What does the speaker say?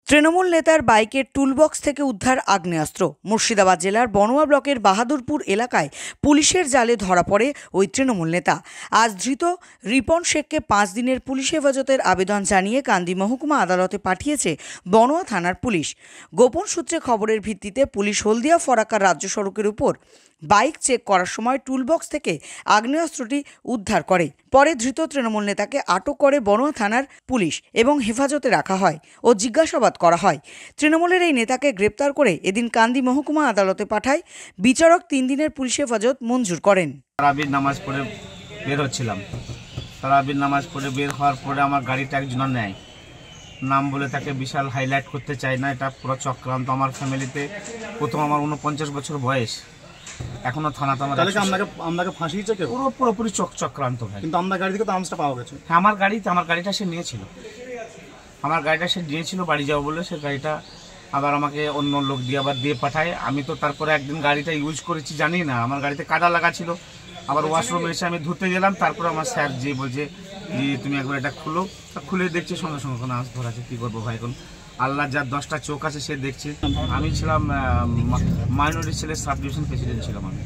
তৃণমূল নেতার বাইকের টুলবক্স থেকে উদ্ধার আগ্নেয়াস্ত্র। মুর্শিদাবাদ জেলার বনোয়া ব্লকের বাহাদুরপুর এলাকায় পুলিশের জালে ধরা পড়ে ওই তৃণমূল নেতা। আজ ধৃত রিপন শেখকে 5 দিনের পুলিশ হেফাজতের আবেদন জানিয়ে কান্দি মহকুমা আদালতে পাঠিয়েছে বনোয়া থানার পুলিশ। গোপন সূত্রে খবরের ভিত্তিতে পুলিশ হলদিয়া ফরাক্কা রাজ্য সড়কের উপর বাইক চেক করার সময় টুলবক্স থেকে আগ্নেয়াস্ত্রটি উদ্ধার করে। পরে ধৃত তৃণমূল নেতাকে আটক করে বনোয়া থানার পুলিশ এবং হেফাজতে রাখা হয় ও জিজ্ঞাসাবাদ করা হয়। তৃণমূলের এই নেতাকে গ্রেপ্তার করে এদিন কান্দি মহকুমা আদালতে পাঠায় বিচারক। 3 দিনের পুলিশ হেফাজত মঞ্জুর করেন। তারাবির নামাজ পড়ে বের হচ্ছিলাম। তারাবির নামাজ পড়ে বের হওয়ার পরে আমার গাড়িটা একজন নেয়, নাম বলে তাকে বিশাল হাইলাইট করতে চাই না, এটা পুরো চক্রান্ত। আমার ফ্যামিলিতে প্রথম আমার 49 বছর বয়স, এখনো থানাতে আপনাকে ফাঁসিয়েছে কেউ? পুরোপুরি চক্রান্ত ভাই। কিন্তু আপনার গাড়ি থেকে তো আর্মসটা পাওয়া গেছে। হ্যাঁ, আমার গাড়িটা সে নিয়েছিল। বাড়ি যাবো বলে সে গাড়িটা আবার আমাকে অন্য লোক দিয়ে আবার দিয়ে পাঠায়। আমি তো তারপরে একদিন গাড়িটা ইউজ করেছি জানি না, আমার গাড়িতে কাদা লাগা ছিল। আবার ওয়াশরুমে এসে আমি ধুতে গেলাম, তারপরে আমার স্যার যে বলছে যে তুমি একবার এটা খুলে দেখছি সঙ্গে সঙ্গে কোনো আঁচ ধরা আছে। কী করবো ভাই, এখন আল্লাহ যার 10টা চোখ আছে সে দেখছে। আমি ছিলাম মাইনরিটি সেলের সাব ডিভিশন প্রেসিডেন্ট ছিলাম আমি।